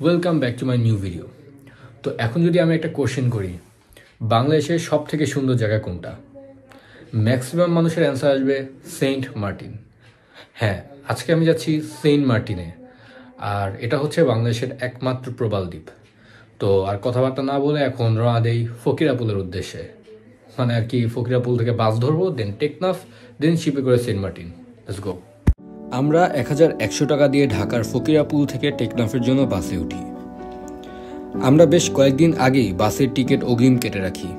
Welcome back to my new video. তো এখন যদি আমি একটা কোশ্চেন করি, বাংলাদেশের সব থেকে সুন্দর জায়গা কোনটা, ম্যাক্সিমাম মানুষের অ্যান্সার আসবে সেন্ট মার্টিন। হ্যাঁ, আজকে আমি যাচ্ছি সেন্ট মার্টিনে, আর এটা হচ্ছে বাংলাদেশের একমাত্র প্রবাল দ্বীপ। তো আর কথাবার্তা না বলে এখন রওনা দেই ফকিরাপুলের উদ্দেশ্যে। মানে আর কি, ফকিরাপুল থেকে বাস ধরবো, দেন টেকনাফ, দেন শিপে করে সেন্ট মার্টিন। Let's go. আমরা 1100 টাকা দিয়ে ঢাকার ফকিরাপুল থেকে টেকনাফের জন্য বাসে উঠি। আমরা বেশ কয়েকদিন আগেই বাসের টিকিট অগ্রিম কেটে রাখি।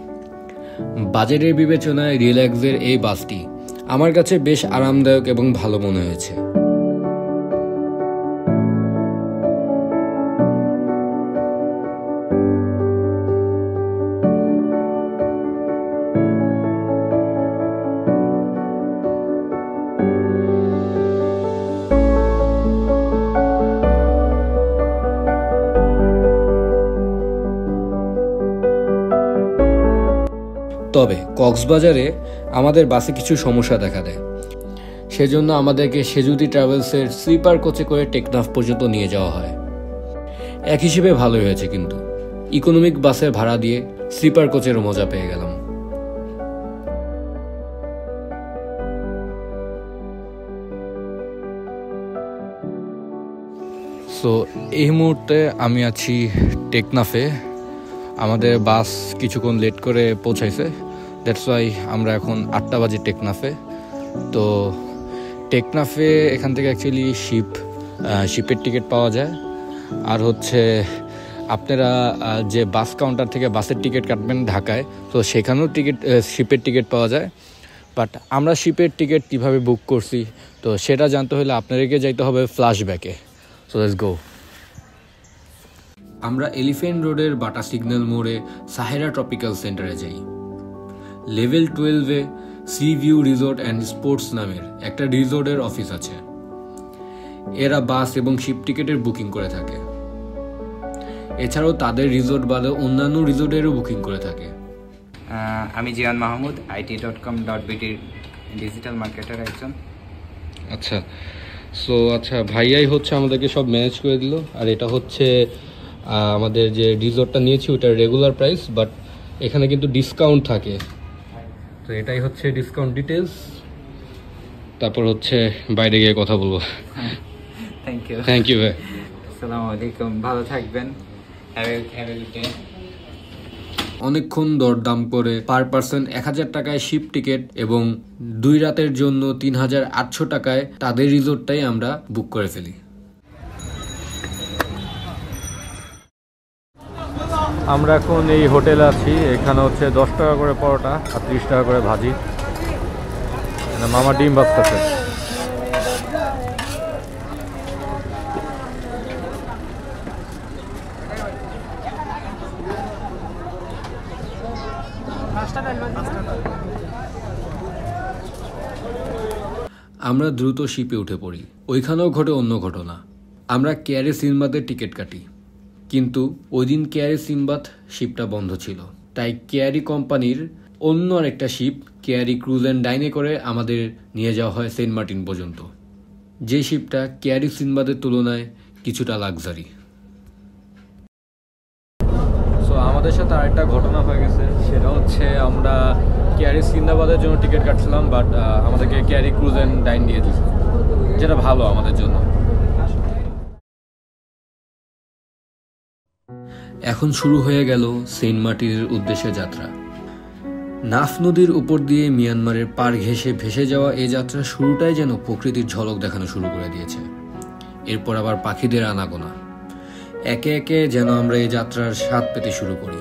বাজেটের বিবেচনায় রিল্যাক্সের এই বাসটি আমার কাছে বেশ আরামদায়ক এবং ভালো মনে হয়েছে। তবে কক্সবাজারে আমাদের বাসে কিছু সমস্যা দেখা দেয়, সেজন্য আমাদেরকে সেজুদি ট্রাভেলসের স্লিপার কোচে করে টেকনাফ পর্যন্ত নিয়ে যাওয়া হয়। এক হিসেবে ভালোই হয়েছে, কিন্তু ইকোনমিক বাসের ভাড়া দিয়ে স্লিপার কোচেরও মজা পেয়ে গেলাম। সো এই মুহূর্তে আমি আছি টেকনাফে। আমাদের বাস কিছুক্ষণ লেট করে পৌঁছাইছে, দ্যাটস ওয়াই আমরা এখন 8টা বাজে টেকনাফে। তো টেকনাফে এখান থেকে অ্যাকচুয়ালি শিপের টিকিট পাওয়া যায়, আর হচ্ছে আপনারা যে বাস কাউন্টার থেকে বাসের টিকিট কাটবেন ঢাকায়, তো সেখানেও শিপের টিকিট পাওয়া যায়। বাট আমরা শিপের টিকিট কীভাবে বুক করছি, তো সেটা জানতে হলে আপনাদেরকে যাইতে হবে ফ্ল্যাশব্যাকে। So let's go. আমরা এলিফ্যান্ট রোডের বাটা সিগন্যাল মোড়ে সাহেরা ট্রপিক্যাল সেন্টারে যাই। লেভেল 12-এ sea view resort and sports নামের একটা রিসোর্টের অফিস আছে। এরা বাস এবং শিপ টিকিটের বুকিং করে থাকে। এছাড়াও তাদের রিসোর্ট বাদে অন্যান্য রিসোর্টেরও বুকিং করে থাকে। আমি জিয়ান মাহমুদ, IT.com.BD ডিজিটাল মার্কেটার একজন। আচ্ছা, সো ভাইয়াই হচ্ছে আমাদেরকে সব ম্যানেজ করে দিল। আর এটা হচ্ছে আমাদের যে রিসোর্টটা নিয়েছি ওটার রেগুলার প্রাইস, বাট এখানে কিন্তু ডিসকাউন্ট থাকে। তো এটাই হচ্ছে ডিসকাউন্ট ডিটেলস। তারপর হচ্ছে বাইরে গিয়ে কথা বলবো। থ্যাংক ইউ ভাই। আসসালামু আলাইকুম, ভালো থাকবেন। অনেকক্ষণ দরদাম করে পার পার্সন 1000 টাকায় শিপ টিকিট এবং 2 রাতের জন্য 3800 টাকায় তাদের রিসোর্টটাই আমরা বুক করে ফেলি। আমরা এখন এই হোটেলে আছি। এখানে হচ্ছে 10 টাকা করে পরোটা আর 30 টাকা করে ভাজি। মামা ডিম ভাজতেছে। আমরা দ্রুত শিপে উঠে পড়ি। ওইখানেও ঘটে অন্য ঘটনা। আমরা কেয়ারে সিনবাদের টিকিট কাটি, কিন্তু ওই দিন কেয়ারে সিনবাদ শিপটা বন্ধ ছিল। তাই কেয়ারি কোম্পানির অন্য আরেকটা শিপ কেয়ারি ক্রুজ অ্যান্ড ডাইনে করে আমাদের নিয়ে যাওয়া হয় সেন্ট মার্টিন পর্যন্ত, যে শিপটা কেয়ারি সিনবাদের তুলনায় কিছুটা লাক্সারি। সো আমাদের সাথে আরেকটা ঘটনা হয়ে গেছে, সেটা হচ্ছে আমরা কেয়ারি সিন্দাবাদের জন্য টিকিট কাটছিলাম, বাট আমাদেরকে কেয়ারি ক্রুজ অ্যান্ড ডাইন দিয়ে দিয়েছে, যেটা ভালো আমাদের জন্য। এখন শুরু হয়ে গেল সেন্ট মার্টিনের উদ্দেশ্যে যাত্রা। নাফ নদীর উপর দিয়ে মিয়ানমারের পার ঘেঁষে ভেসে যাওয়া এই যাত্রা শুরুটাই যেন প্রকৃতির ঝলক দেখানো শুরু করে দিয়েছে। এরপর আবার পাখিদের আনাগোনা, একে একে যেন আমরা এই যাত্রার স্বাদ পেতে শুরু করি।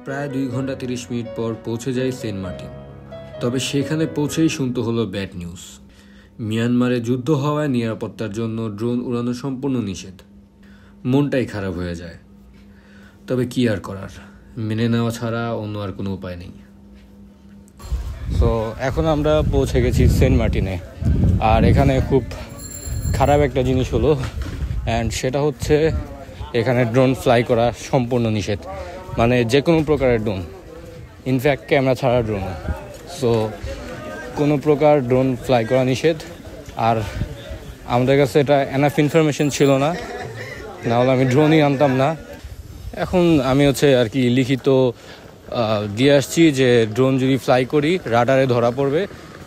প্রায় 2 ঘন্টা 30 মিনিট পর পৌঁছে যায় সেন্ট মার্টিন। তবে সেখানে পৌঁছেই শুনতে হলো ব্যাড নিউজ। মিয়ানমারে যুদ্ধ হওয়ায় নিরাপত্তার জন্য ড্রোন উড়ানো সম্পূর্ণ নিষেধ। মনটাই খারাপ হয়ে যায়, তবে কি আর করার, মেনে নেওয়া ছাড়া অন্য আর কোনো উপায় নেই। সো এখন আমরা পৌঁছে গেছি সেন্ট মার্টিনে। আর এখানে খুব খারাপ একটা জিনিস হলো, অ্যান্ড সেটা হচ্ছে এখানে ড্রোন ফ্লাই করা সম্পূর্ণ নিষেধ। মানে যে কোনো প্রকারের ড্রোন, ইনফ্যাক্ট ক্যামেরা ছাড়া ড্রোন। সো কোনো প্রকার ড্রোন ফ্লাই করা নিষেধ। আর আমাদের কাছে এটা এনাফ ইনফরমেশন ছিল না, নাহলে আমি ড্রোনই আনতাম না। এখন আমি আর কি লিখিত দিয়ে আসছি যে ড্রোন যদি ফ্লাই করি রাডারে ধরা পড়বে,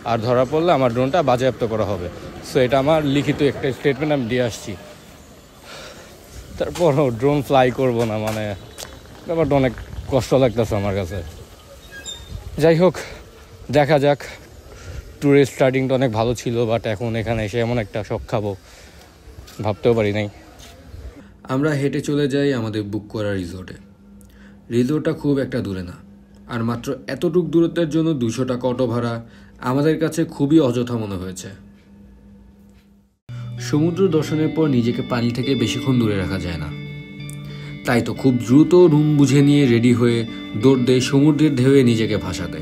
আর ধরা পড়লে আমার ড্রোনটা বাজেয়াপ্ত করা হবে। সো এটা আমার লিখিত একটা স্টেটমেন্ট আমি দিয়ে আসছি। তারপরও ড্রোন ফ্লাই করব না, মানে ব্যাপারটা অনেক কষ্ট লাগতেছে আমার কাছে। যাই হোক, দেখা যাক। ট্যুরের স্টার্টিংটা অনেক ভালো ছিল, বাট এখন এখানে এসে এমন একটা শক খাবো ভাবতেও পারি নাই। আমরা হেঁটে চলে যাই আমাদের বুক করা রিসোর্টে। রিসোর্টটা খুব একটা দূরে না, আর মাত্র এতটুক দূরত্বের জন্য 200 টাকা অটো ভাড়া আমাদের কাছে খুবই অযথা মনে হয়েছে। সমুদ্র দর্শনের পর নিজেকে পানি থেকে বেশিক্ষণ দূরে রাখা যায় না, তাই তো খুব দ্রুত রুম বুঝে নিয়ে রেডি হয়ে দৌড় দেয় সমুদ্রের ঢেউয়ে নিজেকে ভাসাতে।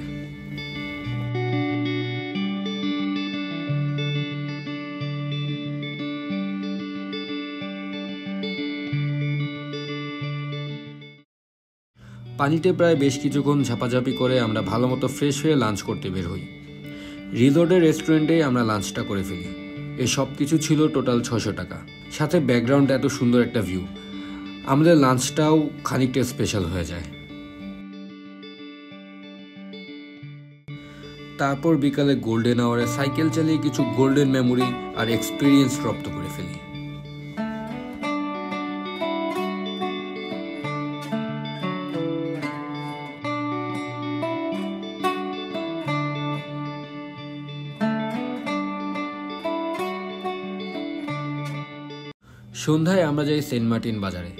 পানিতে প্রায় বেশ কিছুক্ষণ ঝাপাঝাপি করে আমরা ভালো মতো ফ্রেশ হয়ে লাঞ্চ করতে বের হই। রিসোর্টের রেস্টুরেন্টে আমরা লাঞ্চটা করে ফেলি। এই সব কিছু ছিল টোটাল 600 টাকা, সাথে ব্যাকগ্রাউন্ডে এত সুন্দর একটা ভিউ। আমাদের লাঞ্চটাও খানিকটা স্পেশাল হয়ে যায়। তারপর বিকালে গোল্ডেন আওয়ারে সাইকেল চালিয়ে কিছু গোল্ডেন মেমোরি আর এক্সপিরিয়েন্স প্রাপ্ত করে ফেলি। সন্ধ্যায় আমরা যাই সেন্ট মার্টিন বাজারে।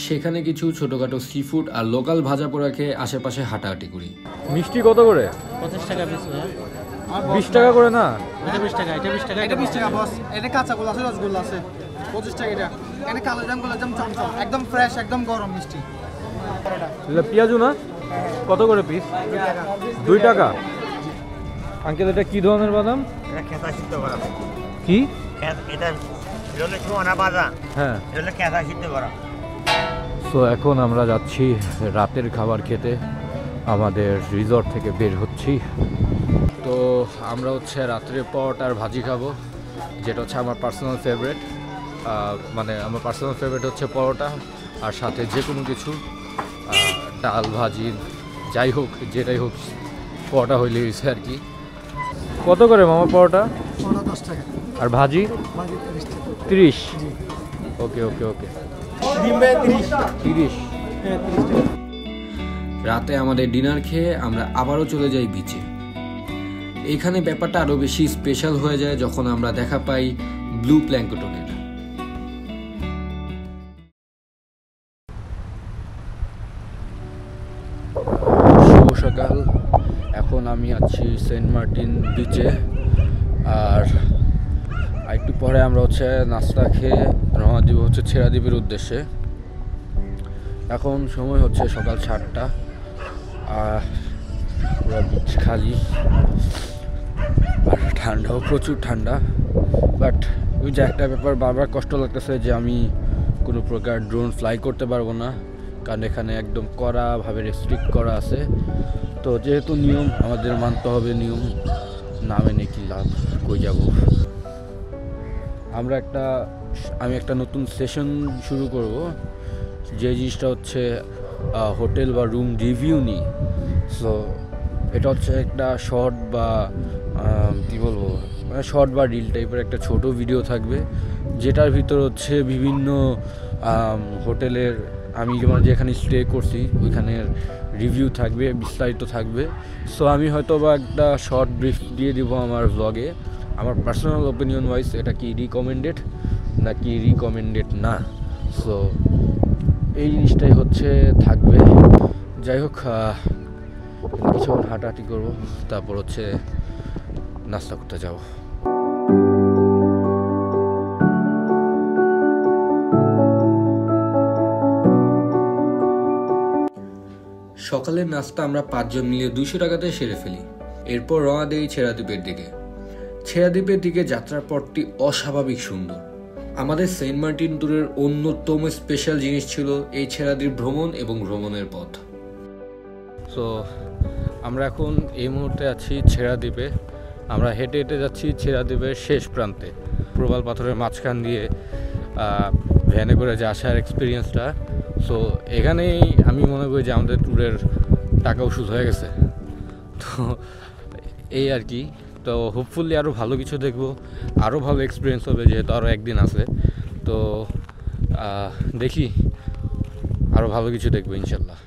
সেখানে কিছু ছোটখাটো সি ফুড আর লোকাল ভাজা পোড়া খেয়ে আশেপাশে হাঁটাহাঁটি করি। মিষ্টি কত করে? 25 টাকা পিস। 20 টাকা করে না? এটা 20 টাকা, এটা 20 টাকা, এটা 20 টাকা বস। এটা কাঁচা গোলা আছে, রসগোল্লা আছে 25 টাকা। এটা এখানে কালো জাম গোলাপ জাম চমচম, একদম ফ্রেশ, একদম গরম মিষ্টি। এটা পেঁয়াজু না? কত করে পিস? 2 টাকা। আঙ্কেল, এটা কি ধরনের বাদাম? এটা খেতা সিদ্ধ করা। কি এটা হলো চুয়ানা বাদাম। হ্যাঁ, এটা হলো খেতা সিদ্ধ করা। তো এখন আমরা যাচ্ছি রাতের খাবার খেতে, আমাদের রিসর্ট থেকে বের হচ্ছি। তো আমরা রাত্রে পরোটার ভাজি খাবো, যেটা আমার পার্সোনাল ফেভারিট। মানে আমার পার্সোনাল ফেভারিট হচ্ছে পরোটা, আর সাথে যে কোনো কিছু ডাল ভাজি যাই হোক, যেটাই হোক, পরোটা হইলে হয়েছে আর কি। কত করে মামা পরোটা? 10 টাকা। আর ভাজি? ভাজি 30 টাকা। 30? ওকে ওকে ওকে। ডিম ভাই 30। 30? হ্যাঁ 30 টাকা। রাতে আমাদের ডিনার খেয়ে আমরা আবারও চলে যাই বিচে। এখানে ব্যাপারটা আরও বেশি স্পেশাল হয়ে যায় যখন আমরা দেখা পাই ব্লু প্ল্যাঙ্কটনের। মার্টিন বিচে। আর একটু পরে আমরা হচ্ছে নাস্তা খেয়ে রওনা দিব হচ্ছে ছেড়া দ্বীপের উদ্দেশ্যে। এখন সময় হচ্ছে সকাল 7টা, আর পুরো বিচ খালি, আর ঠান্ডাও প্রচুর ঠান্ডা। বাট ওই যে একটা ব্যাপার বারবার কষ্ট লাগতেছে যে আমি কোনো প্রকার ড্রোন ফ্লাই করতে পারবো না, কারণ এখানে একদম কড়াভাবে রেস্ট্রিক্ট করা আছে। তো যেহেতু নিয়ম আমাদের মানতে হবে, নিয়ম না মেনে কি লাভ, কই যাব। আমি একটা নতুন সেশন শুরু করব, যে জিনিসটা হচ্ছে হোটেল বা রুম রিভিউ নিই। সো এটা হচ্ছে একটা শর্ট বা কী বলবো, মানে শর্ট বা রিল টাইপের একটা ছোট ভিডিও থাকবে, যেটার ভিতর হচ্ছে বিভিন্ন হোটেলের আমি যেখানে স্টে করছি ওইখানের রিভিউ থাকবে, বিস্তারিত থাকবে। সো আমি হয়তো বা একটা শর্ট ব্রিফ দিয়ে দিব আমার ব্লগে, আমার পার্সোনাল ওপিনিয়ন ওয়াইজ এটা কি রিকমেন্ডেড নাকি রিকমেন্ডেড না। সো এই জিনিসটাই হচ্ছে থাকবে। যাই হোক, কিছুক্ষণ হাঁটাহাঁটি করবো, তারপর হচ্ছে নাস্তা করতে যাবো। সকালের নাস্তা আমরা 5 জন মিলে 200 টাকাতে সেরে ফেলি। এরপর রওনা দেই ছেড়া দ্বীপের দিকে। ছেড়া দ্বীপের দিকে যাত্রার পথটি অস্বাভাবিক সুন্দর। আমাদের সেন্ট মার্টিন ট্যুরের অন্যতম স্পেশাল জিনিস ছিল এই ছেড়া দ্বীপ ভ্রমণ এবং ভ্রমণের পথ। সো আমরা এখন এই মুহূর্তে আছি ছেড়া দ্বীপে। আমরা হেঁটে হেঁটে যাচ্ছি ছেড়া দ্বীপের শেষ প্রান্তে, প্রবাল পাথরের মাঝখান দিয়ে ভ্যানে করে যে আসার এক্সপিরিয়েন্সটা। সো এখানেই আমি মনে করি যে আমাদের ট্যুরের টাকা ওষুধ হয়ে গেছে। তো এই আর কি। তো হোপফুলি আরও ভালো কিছু দেখবো, আরও ভালো এক্সপিরিয়েন্স হবে, যেহেতু আরও একদিন আছে। তো দেখি আরও ভালো কিছু দেখবো ইনশাল্লাহ।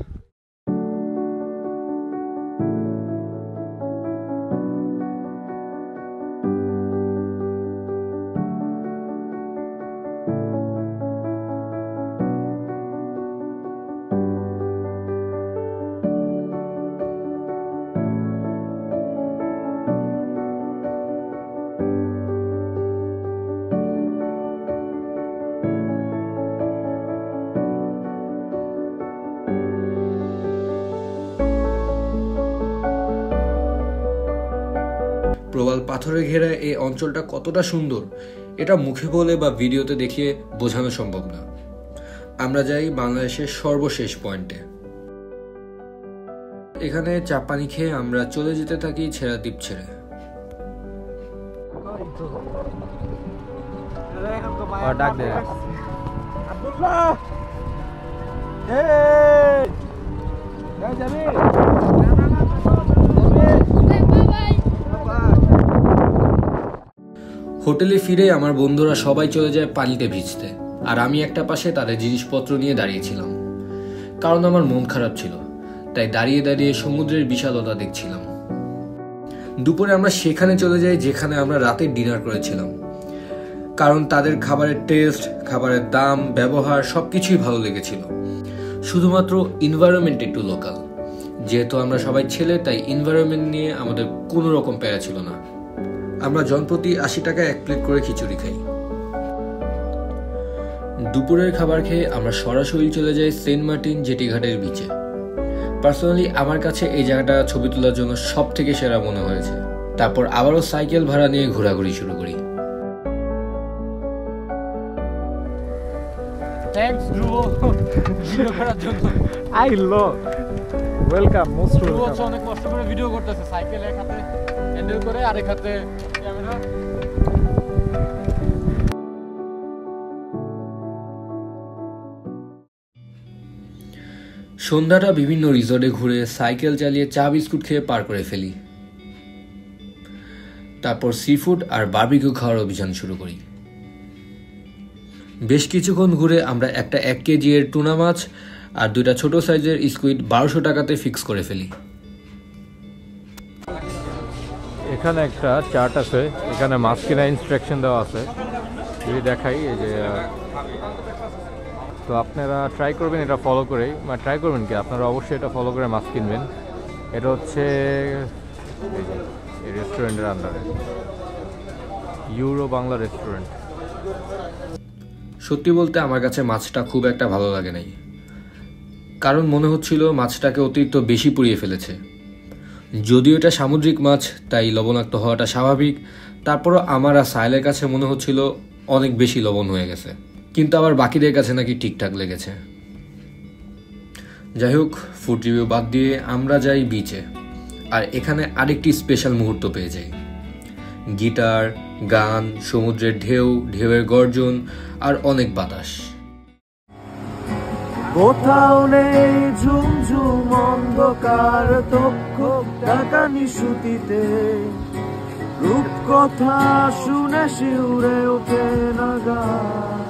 প্রবাল পাথরে ঘেরা এই অঞ্চলটা কতটা সুন্দর এটা মুখে বলে বা ভিডিওতে দেখিয়ে বোঝানো সম্ভব না। আমরা যাই বাংলাদেশের সর্বশেষ পয়েন্টে। এখানে চা পানি খেয়ে আমরা চলে যেতে থাকি ছেড়া দ্বীপ ছেড়ে। ডাক দে হোটেলে ফিরে আমার বন্ধুরা সবাই চলে যায় পানিতে ভিজতে, আর আমি একটা পাশে তাদের জিনিসপত্র নিয়ে দাঁড়িয়েছিলাম, কারণ আমার মন খারাপ ছিল। তাই দাঁড়িয়ে দাঁড়িয়ে সমুদ্রের বিশালতা দেখছিলাম। দুপুরে আমরা সেখানে চলে যাই যেখানে আমরা রাতের ডিনার করেছিলাম, কারণ তাদের খাবারের টেস্ট, খাবারের দাম, ব্যবহার সবকিছুই ভালো লেগেছিল। শুধুমাত্র এনভায়রনমেন্ট একটু লোকাল। যেহেতু আমরা সবাই ছেলে, তাই এনভায়রনমেন্ট নিয়ে আমাদের কোনো রকম প্যারা ছিল না। আমরা জনপ্রতি 80 টাকায় 1 প্লেট করে খিচুড়ি খাই। দুপুরের খাবার খেয়ে আমরা সরাসরি চলে যাই সেন্ট মার্টিন জেটিঘাটের বিচে। পার্সোনালি আমার কাছে এই জায়গাটা ছবি তোলার জন্য সব থেকে সেরা মনে হয়েছে। তারপর আবারও সাইকেল ভাড়া নিয়ে ঘোরাঘুরি শুরু করি। থ্যাঙ্কস ধ্রুব ভিডিও করার জন্য। I love welcome, most welcome. অনেক কষ্ট করে ভিডিও করতেছে, সাইকেল এক হাতে হ্যান্ডেল করে আরেক হাতে ক্যামেরা। সন্ধ্যাটা বিভিন্ন রিসর্টে ঘুরে সাইকেল চালিয়ে চা বিস্কুট খেয়ে পার করে ফেলি। তারপর সি ফুড আর বারবিকিউ খাওয়ার অভিযান শুরু করি। বেশ কিছুক্ষণ ঘুরে আমরা একটা 1 কেজি এর টুনা মাছ আর 2টা ছোট সাইজের স্কুইড 1200 টাকাতে ফিক্স করে ফেলি। এখানে একটা চার্ট আছে, এখানে মাছ কেনা ইনস্ট্রাকশন দেওয়া আছে, যদি দেখাই এই যে। তো আপনারা ট্রাই করবেন এটা ফলো করেই, মানে ট্রাই করবেন কি আপনারা অবশ্যই এটা ফলো করে মাছ কিনবেন। এটা হচ্ছে এই রেস্টুরেন্টের আন্ডারে, ইউরো বাংলা রেস্টুরেন্ট। সত্যি বলতে আমার কাছে মাছটা খুব একটা ভালো লাগে নাই, কারণ মনে হচ্ছিল মাছটাকে অতিরিক্ত বেশি পুড়িয়ে ফেলেছে। যদিও এটা সামুদ্রিক মাছ, তাই লবণাক্ত হওয়াটা স্বাভাবিক, তারপরও আমার আর সাহেলের কাছে মনে হচ্ছিল অনেক বেশি লবণ হয়ে গেছে, কিন্তু আবার বাকিদের কাছে নাকি ঠিকঠাক লেগেছে। যাই হোক, ফুড রিভিউ বাদ দিয়ে আমরা যাই বিচে, আর এখানে আরেকটি স্পেশাল মুহূর্ত পেয়ে যাই। গিটার, গান, সমুদ্রের ঢেউ, ঢেউয়ের গর্জন আর অনেক বাতাস। কোথাও নেই ঝুমঝুম অন্ধকার তক্ষ ঢাকা নিশুতিতে, রূপকথা শুনে শিউরে ওঠে না গান।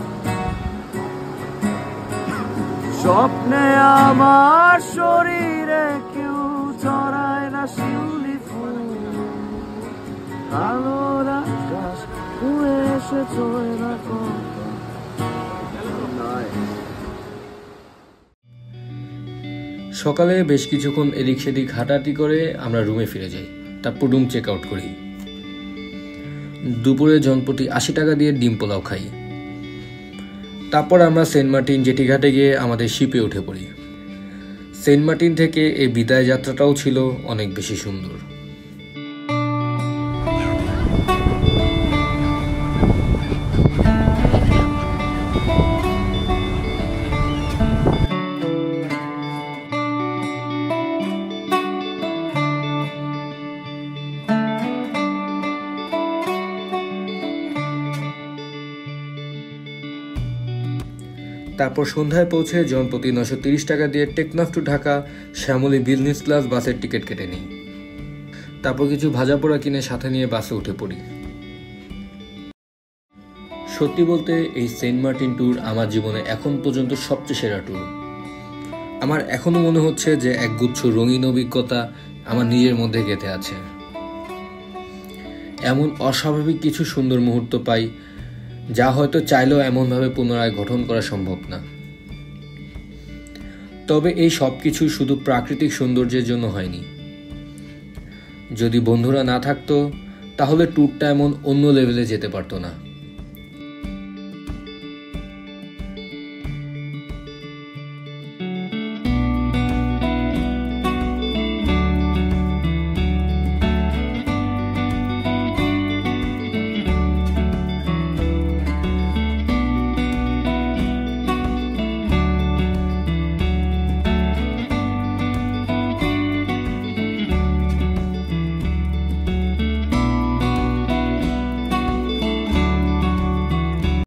স্বপ্নে আমার শরীরে কেউ ছড়ায় না শিউলি ফুল, আলোর আকাশ উড়ে এসে চলে না সকালে বেশ কিছুক্ষণ এদিক সেদিক হাঁটাহাঁটি করে আমরা রুমে ফিরে যাই, তারপর রুম চেক আউট করি। দুপুরে জনপ্রতি 80 টাকা দিয়ে ডিম পোলাও খাই। তারপর আমরা সেন্ট মার্টিন জেটি ঘাটে গিয়ে আমাদের শিপে উঠে পড়ি। সেন্ট মার্টিন থেকে এই বিদায় যাত্রাটাও ছিল অনেক বেশি সুন্দর। তারপর সন্ধ্যায় পৌঁছে জনপ্রতি 930 টাকা দিয়ে Teknaf to Dhaka Shyamoli business class বাসের টিকিট কেটে নিই। তারপর কিছু ভাজা পোড়া কিনে সাথে নিয়ে বাসে উঠে পড়ি। সত্যি বলতে এই সেন্ট মার্টিন ট্যুর আমার জীবনে এখন পর্যন্ত সবচেয়ে সেরা ট্যুর। আমার এখনো মনে হচ্ছে যে একগুচ্ছ রঙিন অভিজ্ঞতা আমার নিজের মধ্যে গেঁথে আছে। এমন অস্বাভাবিক কিছু সুন্দর মুহূর্ত পাই যা হয়তো চাইলেও এমনভাবে পুনরায় গঠন করা সম্ভব না। তবে এই সব কিছু শুধু প্রাকৃতিক সৌন্দর্যের জন্য হয়নি। যদি বন্ধুরা না থাকতো তাহলে ট্যুরটা এমন অন্য লেভেলে যেতে পারতো না।